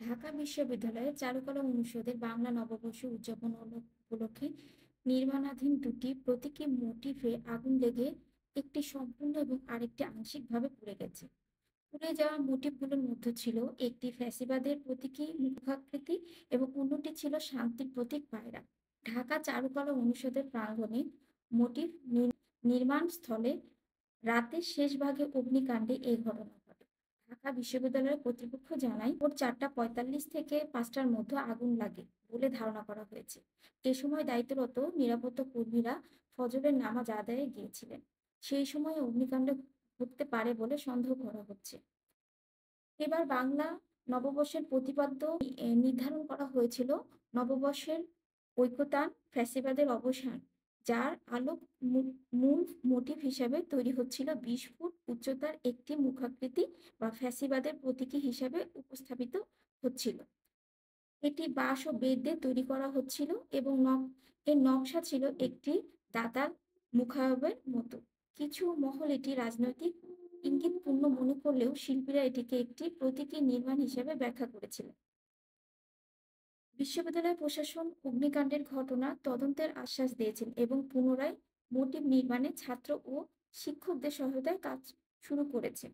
ঢাকা বিশ্ববিদ্যালয়ের চারুকলা অনুষদের বাংলা নববর্ষ উদযাপন উপলক্ষে নির্মাণাধীন দুটি প্রতীকী মোটিফে আগুন লেগে একটি সম্পূর্ণ এবং আরেকটি আংশিকভাবে পুড়ে গেছে। পুড়ে যাওয়া মোটিফগুলোর মধ্যে ছিল একটি ফ্যাসিবাদের প্রতীকী মুখাকৃতি এবং অন্যটি ছিল শান্তির প্রতীক পায়রা। ঢাকা চারুকলা অনুষদের প্রাঙ্গণে মোটিফ নির্মাণ স্থলে রাতের শেষ ভাগে অগ্নিকাণ্ডে এই ঘটনা ঘটে। ঢাকা বিশ্ববিদ্যালয়ের কর্তৃপক্ষ জানায় ভোর 4:45 থেকে 5টার মধ্যে আগুন লাগে বলে ধারণা করা হয়েছে। এ সময় দায়িত্বরত নিরাপত্তা কর্মীরা ফজরের নামাজ আদায়ে গিয়েছিলেন। সেই সময় অগ্নিকাণ্ড ঘটতে পারে বলে সন্দেহ করা হচ্ছে। এবার বাংলা নববর্ষের প্রতিপাদ্য নির্ধারণ করা হয়েছিল নববর্ষের ঐকতান, ফ্যাসিবাদের অবসান, যার আলোক মূল মোটিভ হিসাবে তৈরি হচ্ছিল 20 ফুট উচ্চতার একটি মুখাকৃতি বা ফ্যাসিবাদের প্রতীকী হিসাবে উপস্থাপিত হচ্ছিল। এটি বাঁশ ও বেত দিয়ে তৈরি করা হচ্ছিল এবং এর নকশা ছিল একটি দাতার মুখাবয়বের মতো। কিছু মহল এটি রাজনৈতিক ইঙ্গিতপূর্ণ মনে করলেও শিল্পীরা এটিকে একটি প্রতীকী নির্মাণ হিসেবে ব্যাখ্যা করেছিলেন। বিশ্ববিদ্যালয় প্রশাসন অগ্নিকাণ্ডের ঘটনা তদন্তের আশ্বাস দিয়েছেন এবং পুনরায় মোটিভ নির্মাণে ছাত্র ও শিক্ষকদের সহায়তায় কাজ শুরু করেছে।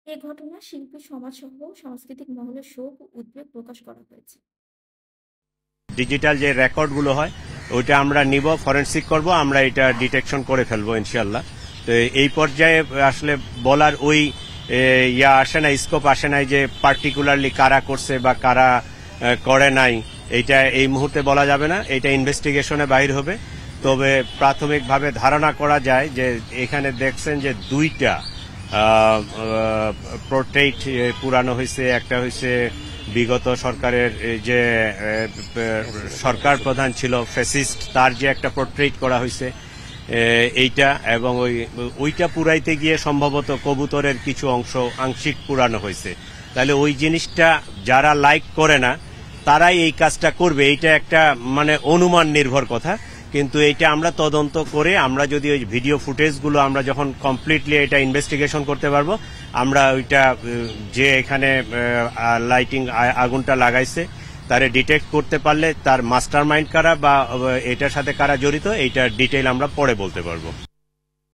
এ ঘটনা শিল্পী সমাজ সহ সাংস্কৃতিক মহলে শোক ও উদ্বেগ প্রকাশ করা হয়েছে। ডিজিটাল যে রেকর্ডগুলো হয় ওইটা আমরা নিব, ফরেনসিক করব, আমরা এটা ডিটেকশন করে ফেলবো ইনশাআল্লাহ। তো এই পর্যায়ে আসলে বলার ওই আসে না, স্কোপ আসে নাই যে পার্টিকুলারলি কারা করছে বা কারা করে নাই, এটা এই মুহূর্তে বলা যাবে না, এটা ইনভেস্টিগেশনে বাইর হবে। তবে প্রাথমিকভাবে ধারণা করা যায় যে এখানে দেখছেন যে দুইটা পোর্ট্রেট পুরানো হয়েছে। একটা হয়েছে বিগত সরকারের যে সরকার প্রধান ছিল ফ্যাসিস্ট, তার যে একটা পোর্ট্রেট করা হয়েছে এইটা, এবং ওইটা পুরাইতে গিয়ে সম্ভবত কবুতরের কিছু অংশ আংশিক পুরানো হয়েছে। তাহলে ওই জিনিসটা যারা লাইক করে না তারাই এই কাজটা করবে, এইটা একটা মানে অনুমান নির্ভর কথা। কিন্তু এইটা আমরা তদন্ত করে আমরা যদি ওই ভিডিও ফুটেজগুলো আমরা যখন কমপ্লিটলি এটা ইনভেস্টিগেশন করতে পারবো, আমরা ওইটা যে এখানে লাইটিং আগুনটা লাগাইছে তারে ডিটেক্ট করতে পারলে তার মাস্টার মাইন্ড কারা বা এটার সাথে কারা জড়িত এইটার ডিটেইল আমরা পরে বলতে পারবো।